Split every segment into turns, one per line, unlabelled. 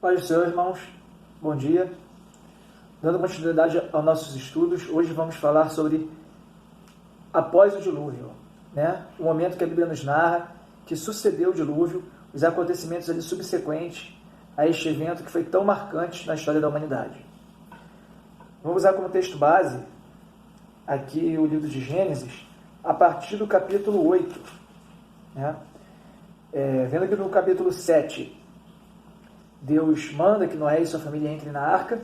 Pai do Senhor, irmãos, bom dia. Dando continuidade aos nossos estudos, hoje vamos falar sobre após o dilúvio, o momento que a Bíblia nos narra, que sucedeu o dilúvio, os acontecimentos ali subsequentes a este evento que foi tão marcante na história da humanidade. Vamos usar como texto base aqui o livro de Gênesis, a partir do capítulo 8. Vendo que no capítulo 7, Deus manda que Noé e sua família entrem na arca,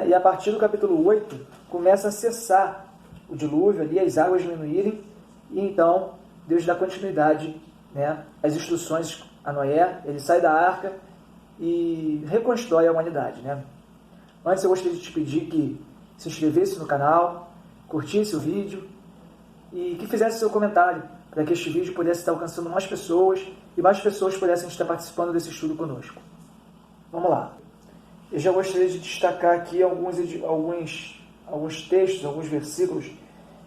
e a partir do capítulo 8 começa a cessar o dilúvio, ali as águas diminuírem, e então Deus dá continuidade às instruções a Noé, ele sai da arca e reconstrói a humanidade. Antes eu gostaria de te pedir que se inscrevesse no canal, curtisse o vídeo e que fizesse seu comentário, para que este vídeo pudesse estar alcançando mais pessoas e mais pessoas pudessem estar participando desse estudo conosco. Vamos lá. Eu já gostaria de destacar aqui alguns textos, alguns versículos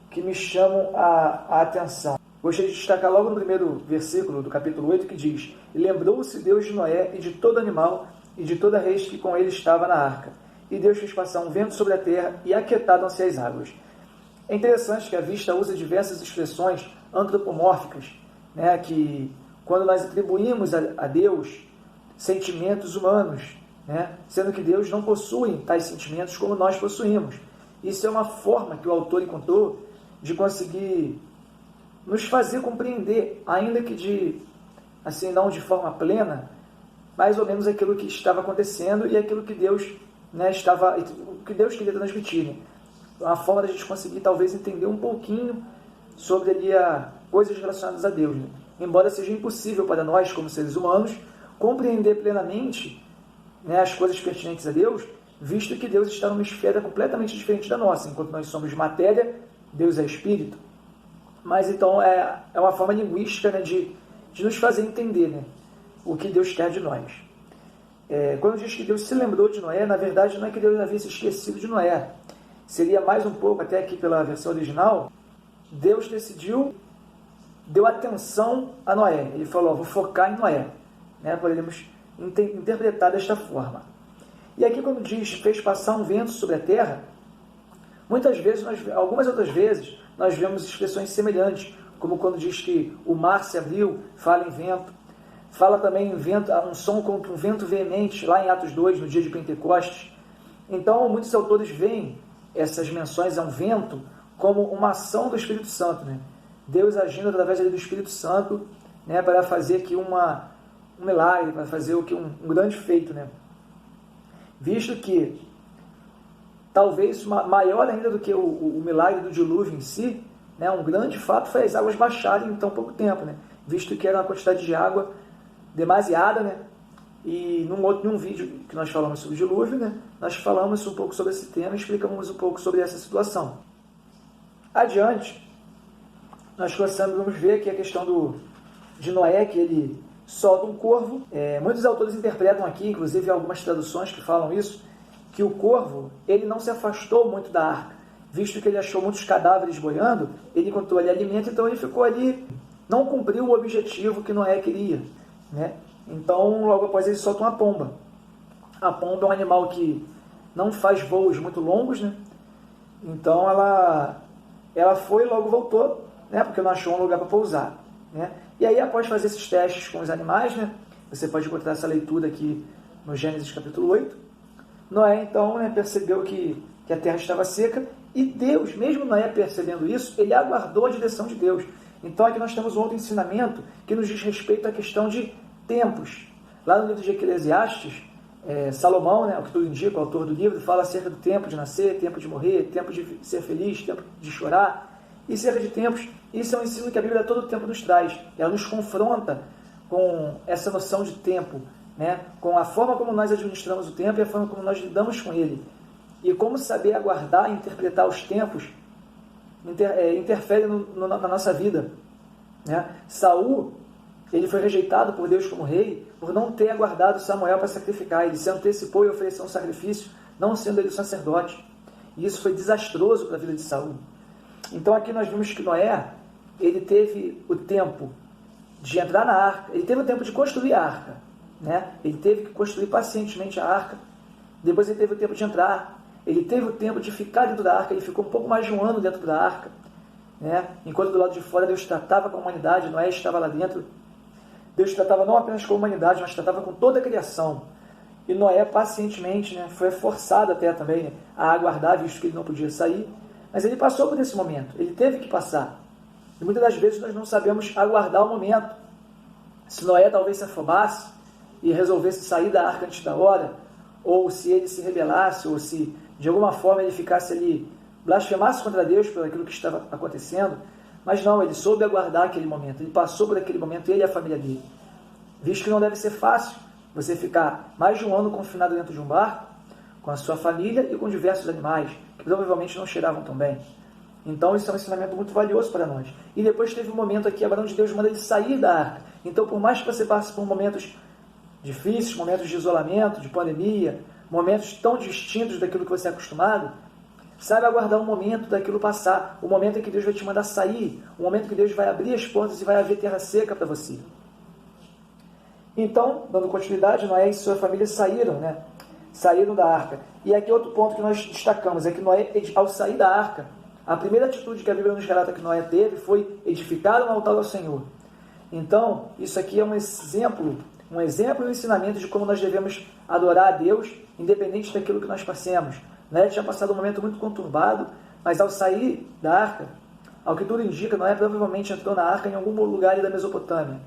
que me chamam a atenção. Gostaria de destacar logo no primeiro versículo do capítulo 8, que diz: "E lembrou-se Deus de Noé e de todo animal e de toda res que com ele estava na arca. E Deus fez passar um vento sobre a terra e aquietaram-se as águas." É interessante que a vista usa diversas expressões antropomórficas, que quando nós atribuímos a Deus sentimentos humanos, sendo que Deus não possui tais sentimentos como nós possuímos. Isso é uma forma que o autor encontrou de conseguir nos fazer compreender, ainda que não de forma plena, mais ou menos aquilo que estava acontecendo e aquilo que Deus o que Deus queria transmitir. Uma forma da gente conseguir talvez entender um pouquinho sobre coisas relacionadas a Deus. Embora seja impossível para nós, como seres humanos, compreender plenamente as coisas pertinentes a Deus, visto que Deus está numa esfera completamente diferente da nossa. Enquanto nós somos matéria, Deus é espírito. Mas então é uma forma linguística de nos fazer entender o que Deus quer de nós. Quando diz que Deus se lembrou de Noé, na verdade não é que Deus havia se esquecido de Noé. Seria mais um pouco, até aqui pela versão original, Deus deu atenção a Noé. Ele falou: vou focar em Noé. Poderíamos interpretar desta forma. E aqui quando diz fez passar um vento sobre a terra, algumas outras vezes, nós vemos expressões semelhantes, como quando diz que o mar se abriu, fala em vento. Fala também em vento, um som contra um vento veemente, lá em Atos 2, no dia de Pentecostes. Então, muitos autores veem essas menções a um vento como uma ação do Espírito Santo. Deus agindo através do Espírito Santo para fazer aqui um milagre, para fazer um grande feito. Visto que, talvez maior ainda do que o milagre do dilúvio em si, um grande fato foi as águas baixarem em tão pouco tempo, visto que era uma quantidade de água demasiada, e num vídeo que nós falamos sobre o dilúvio, nós falamos um pouco sobre esse tema e explicamos um pouco sobre essa situação. Adiante, nós vamos ver aqui a questão de Noé, que ele solta um corvo. Muitos autores interpretam aqui, inclusive algumas traduções que falam isso, que o corvo ele não se afastou muito da arca, visto que ele achou muitos cadáveres boiando, ele encontrou ali alimento, então ele ficou ali, não cumpriu o objetivo que Noé queria. Então, logo após ele solta uma pomba. A pomba é um animal que não faz voos muito longos, então ela foi e logo voltou, porque não achou um lugar para pousar. E aí, após fazer esses testes com os animais, você pode encontrar essa leitura aqui no Gênesis capítulo 8, Noé então percebeu que a terra estava seca, e Deus, mesmo Noé percebendo isso, ele aguardou a direção de Deus. Então aqui nós temos um outro ensinamento que nos diz respeito à questão de tempos. Lá no livro de Eclesiastes, Salomão, o que tudo indica, o autor do livro, fala acerca do tempo de nascer, tempo de morrer, tempo de ser feliz, tempo de chorar, e cerca de tempos. Isso é um ensino que a Bíblia todo o tempo nos traz. Ela nos confronta com essa noção de tempo, com a forma como nós administramos o tempo e a forma como nós lidamos com ele. E como saber aguardar e interpretar os tempos interfere na nossa vida. Saul, ele foi rejeitado por Deus como rei por não ter aguardado Samuel para sacrificar. Ele se antecipou e ofereceu um sacrifício, não sendo ele sacerdote. E isso foi desastroso para a vida de Saul. Então aqui nós vimos que Noé, ele teve o tempo de entrar na arca, ele teve o tempo de construir a arca, né? Ele teve que construir pacientemente a arca, depois ele teve o tempo de entrar, ele teve o tempo de ficar dentro da arca, ele ficou um pouco mais de um ano dentro da arca, né? Enquanto do lado de fora Deus tratava com a humanidade, Noé estava lá dentro. Deus tratava não apenas com a humanidade, mas tratava com toda a criação. E Noé pacientemente, né, foi forçado até também, né, a aguardar, visto que ele não podia sair. Mas ele passou por esse momento, ele teve que passar. E muitas das vezes nós não sabemos aguardar o momento. Se Noé talvez se afobasse e resolvesse sair da arca antes da hora, ou se ele se rebelasse, ou se de alguma forma ele ficasse ali, blasfemasse contra Deus por aquilo que estava acontecendo, mas não, ele soube aguardar aquele momento, ele passou por aquele momento, ele e a família dele. Visto que não deve ser fácil você ficar mais de um ano confinado dentro de um barco, com a sua família e com diversos animais, que provavelmente não cheiravam tão bem. Então isso é um ensinamento muito valioso para nós. E depois teve um momento aqui, agora onde Deus manda ele sair da arca. Então por mais que você passe por momentos difíceis, momentos de isolamento, de pandemia, momentos tão distintos daquilo que você é acostumado, saiba aguardar um momento daquilo passar, o momento em que Deus vai te mandar sair, o momento em que Deus vai abrir as portas e vai haver terra seca para você. Então, dando continuidade, Noé e sua família saíram, né? Saíram da arca. E aqui outro ponto que nós destacamos, é que Noé, ao sair da arca, a primeira atitude que a Bíblia nos relata que Noé teve foi edificar um altar ao Senhor. Então, isso aqui é um exemplo e um ensinamento de como nós devemos adorar a Deus, independente daquilo que nós passemos. Noé tinha passado um momento muito conturbado, mas ao sair da arca, ao que tudo indica, Noé provavelmente entrou na arca em algum lugar da Mesopotâmia.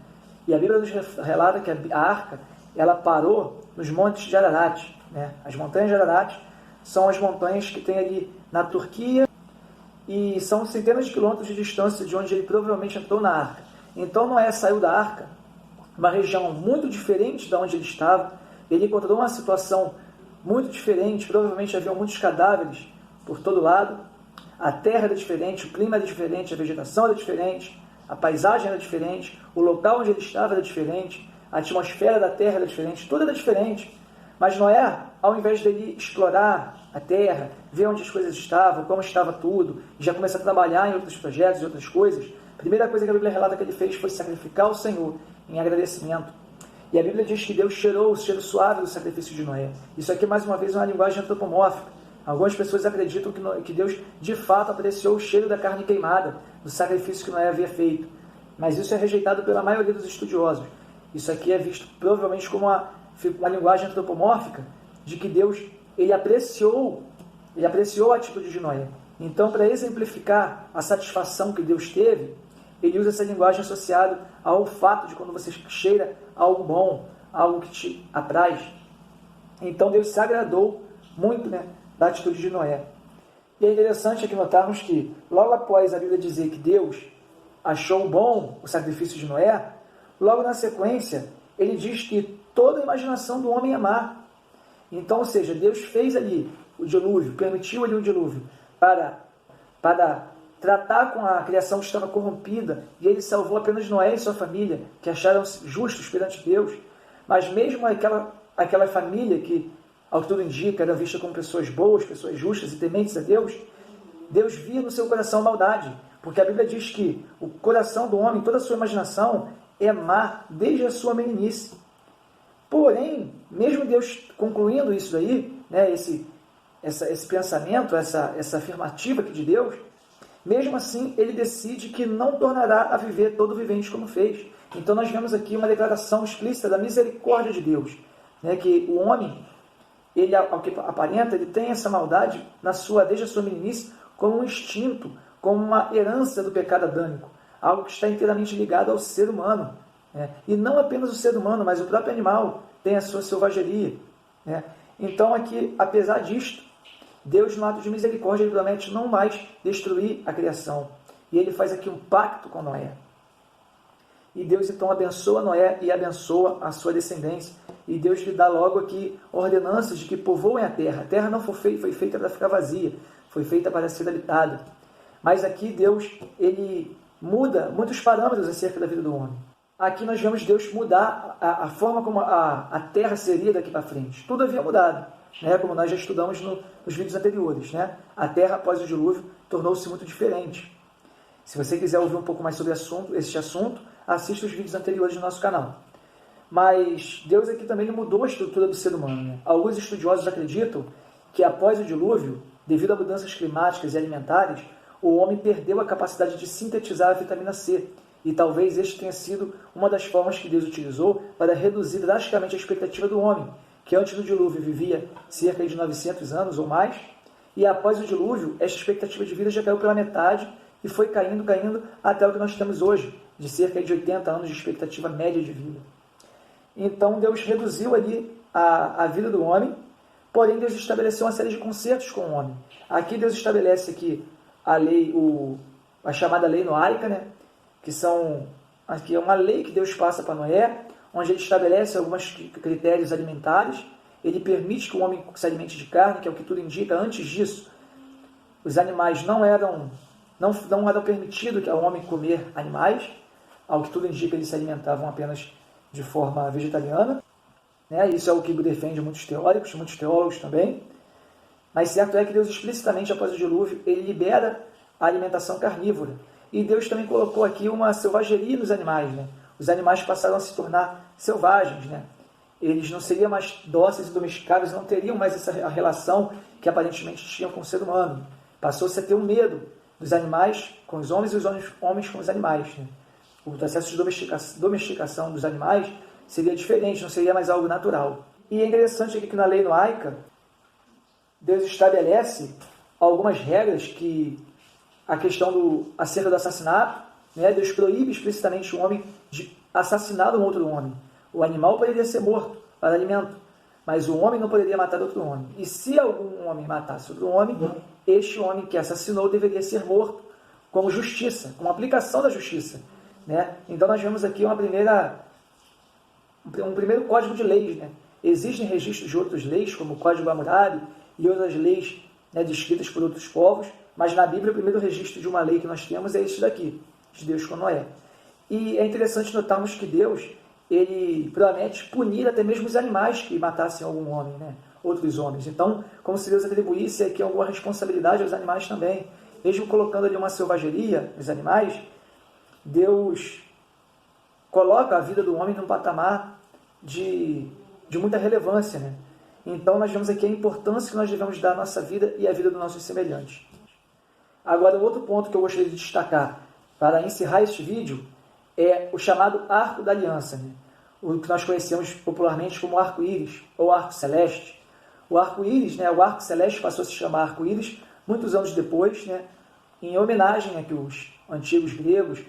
E a Bíblia nos relata que a arca, ela parou nos montes de Ararat, né? As montanhas de Ararat são as montanhas que tem ali na Turquia e são centenas de quilômetros de distância de onde ele provavelmente entrou na arca. Então Noé saiu da arca, uma região muito diferente de onde ele estava. Ele encontrou uma situação muito diferente, provavelmente havia muitos cadáveres por todo lado. A terra era diferente, o clima era diferente, a vegetação era diferente, a paisagem era diferente, o local onde ele estava era diferente, a atmosfera da terra era diferente, tudo era diferente. Mas Noé, ao invés dele explorar a terra, ver onde as coisas estavam, como estava tudo, e já começar a trabalhar em outros projetos e outras coisas, a primeira coisa que a Bíblia relata que ele fez foi sacrificar ao Senhor em agradecimento. E a Bíblia diz que Deus cheirou o cheiro suave do sacrifício de Noé. Isso aqui, mais uma vez, é uma linguagem antropomórfica. Algumas pessoas acreditam que Deus, de fato, apreciou o cheiro da carne queimada, do sacrifício que Noé havia feito. Mas isso é rejeitado pela maioria dos estudiosos. Isso aqui é visto, provavelmente, como uma linguagem antropomórfica, de que Deus ele apreciou a atitude de Noé. Então, para exemplificar a satisfação que Deus teve, ele usa essa linguagem associada ao fato de quando você cheira algo bom, algo que te apraz. Então, Deus se agradou muito, né, da atitude de Noé. E é interessante aqui notarmos que, logo após a Bíblia dizer que Deus achou bom o sacrifício de Noé, logo na sequência, ele diz que toda a imaginação do homem é má. Então, ou seja, Deus fez ali o dilúvio, permitiu ali o dilúvio para tratar com a criação que estava corrompida, e ele salvou apenas Noé e sua família, que acharam-se justos perante Deus. Mas mesmo aquela família que, ao que tudo indica, era vista como pessoas boas, pessoas justas e tementes a Deus, Deus via no seu coração maldade, porque a Bíblia diz que o coração do homem, toda a sua imaginação, é má desde a sua meninice. Porém, mesmo Deus concluindo isso daí, né, esse pensamento, essa afirmativa aqui de Deus, mesmo assim, ele decide que não tornará a viver todo vivente como fez. Então nós vemos aqui uma declaração explícita da misericórdia de Deus, né, que o homem, ele, ao que aparenta, ele tem essa maldade desde a sua meninice como um instinto, como uma herança do pecado adâmico, algo que está inteiramente ligado ao ser humano. Né? E não apenas o ser humano, mas o próprio animal tem a sua selvageria. Né? Então aqui, apesar disto, Deus, no ato de misericórdia, ele promete não mais destruir a criação. E ele faz aqui um pacto com Noé. E Deus então abençoa Noé e abençoa a sua descendência. E Deus lhe dá logo aqui ordenanças de que povoem a terra. A terra não foi feita para ficar vazia, foi feita para ser habitada. Mas aqui Deus, ele muda muitos parâmetros acerca da vida do homem. Aqui nós vemos Deus mudar a forma como a terra seria daqui para frente. Tudo havia mudado, né? Como nós já estudamos nos vídeos anteriores. Né? A terra, após o dilúvio, tornou-se muito diferente. Se você quiser ouvir um pouco mais sobre este assunto, assista os vídeos anteriores do nosso canal. Mas Deus aqui também mudou a estrutura do ser humano, né? Alguns estudiosos acreditam que após o dilúvio, devido a mudanças climáticas e alimentares, o homem perdeu a capacidade de sintetizar a vitamina C, e talvez este tenha sido uma das formas que Deus utilizou para reduzir drasticamente a expectativa do homem, que antes do dilúvio vivia cerca de 900 anos ou mais, e após o dilúvio, esta expectativa de vida já caiu pela metade e foi caindo até o que nós temos hoje, de cerca de 80 anos de expectativa média de vida. Então Deus reduziu ali a vida do homem, porém Deus estabeleceu uma série de concertos com o homem. Aqui Deus estabelece aqui a lei, a chamada lei noáica, né? Aqui é uma lei que Deus passa para Noé, onde ele estabelece alguns critérios alimentares. Ele permite que o homem se alimente de carne, que é o que tudo indica. Antes disso, os animais não eram permitido ao homem comer animais, ao que tudo indica eles se alimentavam apenas de forma vegetariana, né? Isso é o que defende muitos teóricos, muitos teólogos também. Mas certo é que Deus explicitamente, após o dilúvio, ele libera a alimentação carnívora. E Deus também colocou aqui uma selvageria nos animais, né? Os animais passaram a se tornar selvagens, né? Eles não seriam mais dóceis e domesticados, não teriam mais essa relação que aparentemente tinham com o ser humano. Passou-se a ter um medo dos animais com os homens e os homens com os animais, né? O processo de domesticação dos animais seria diferente, não seria mais algo natural. E é interessante aqui que na lei noaica, Deus estabelece algumas regras que a questão acerca do assassinato, né? Deus proíbe explicitamente o homem de assassinar um outro homem. O animal poderia ser morto para alimento, mas o homem não poderia matar outro homem. E se algum homem matasse outro homem, este homem que assassinou deveria ser morto como justiça, como aplicação da justiça, né? Então nós vemos aqui um primeiro código de leis, né? Existem registros de outras leis, como o Código Hammurabi e outras leis, né, descritas por outros povos, mas na Bíblia o primeiro registro de uma lei que nós temos é este daqui, de Deus com Noé. E é interessante notarmos que Deus, ele promete punir até mesmo os animais que matassem algum homem, né? Outros homens. Então, como se Deus atribuísse aqui alguma responsabilidade aos animais também. Mesmo colocando ali uma selvageria nos animais, Deus coloca a vida do homem num patamar de muita relevância, né? Então, nós vemos aqui a importância que nós devemos dar à nossa vida e à vida dos nossos semelhantes. Agora, outro ponto que eu gostaria de destacar para encerrar este vídeo é o chamado Arco da Aliança, né? O que nós conhecemos popularmente como arco-íris ou arco celeste. O arco-íris, né, o arco celeste passou a se chamar arco-íris muitos anos depois, né, em homenagem a que os antigos gregos,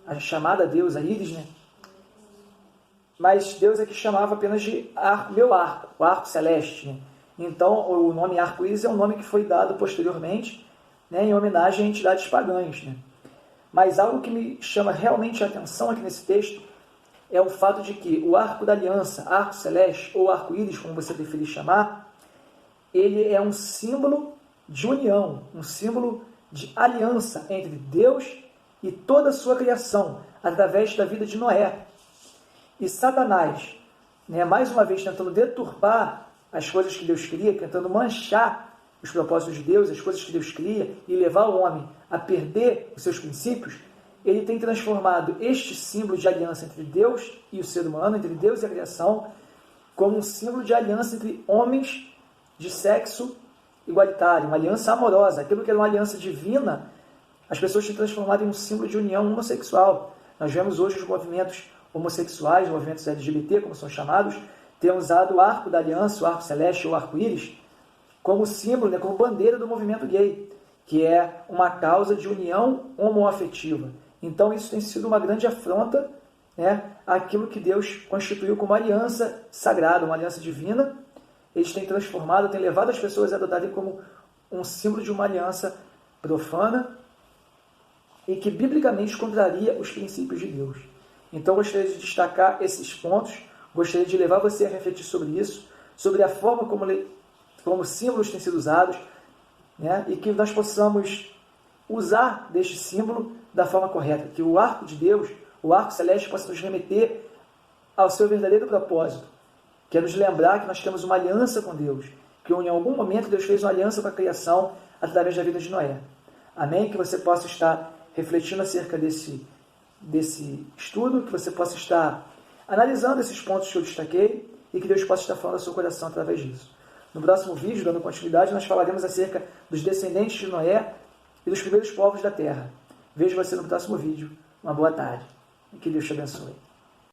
a chamada deusa Íris, né, mas Deus aqui chamava apenas de arco, o arco celeste, né? Então, o nome arco-íris é um nome que foi dado posteriormente, né, em homenagem a entidades pagãs, né? Mas algo que me chama realmente a atenção aqui nesse texto é o fato de que o arco da aliança, arco celeste ou arco-íris, como você preferir chamar, ele é um símbolo de união, um símbolo de aliança entre Deus e toda a sua criação, através da vida de Noé. E Satanás, né, mais uma vez tentando deturpar as coisas que Deus cria, tentando manchar os propósitos de Deus, as coisas que Deus cria, e levar o homem a perder os seus princípios, ele tem transformado este símbolo de aliança entre Deus e o ser humano, entre Deus e a criação, como um símbolo de aliança entre homens de sexo igualitário, uma aliança amorosa. Aquilo que era uma aliança divina, as pessoas têm transformado em um símbolo de união homossexual. Nós vemos hoje os movimentos homossexuais, os movimentos LGBT, como são chamados, ter usado o arco da aliança, o arco celeste ou o arco-íris, como símbolo, né, como bandeira do movimento gay, que é uma causa de união homoafetiva. Então isso tem sido uma grande afronta, né, àquilo que Deus constituiu como aliança sagrada, uma aliança divina. Eles têm transformado, têm levado as pessoas a adotarem como um símbolo de uma aliança profana e que biblicamente contraria os princípios de Deus. Então gostaria de destacar esses pontos, gostaria de levar você a refletir sobre isso, sobre a forma como símbolos têm sido usados, né? E que nós possamos usar deste símbolo da forma correta, que o arco de Deus, o arco celeste, possa nos remeter ao seu verdadeiro propósito, que é nos lembrar que nós temos uma aliança com Deus, que em algum momento Deus fez uma aliança com a criação através da vida de Noé. Amém? Que você possa estar refletindo acerca desse estudo, que você possa estar analisando esses pontos que eu destaquei e que Deus possa estar falando ao seu coração através disso. No próximo vídeo, dando continuidade, nós falaremos acerca dos descendentes de Noé e dos primeiros povos da terra. Vejo você no próximo vídeo. Uma boa tarde. E que Deus te abençoe.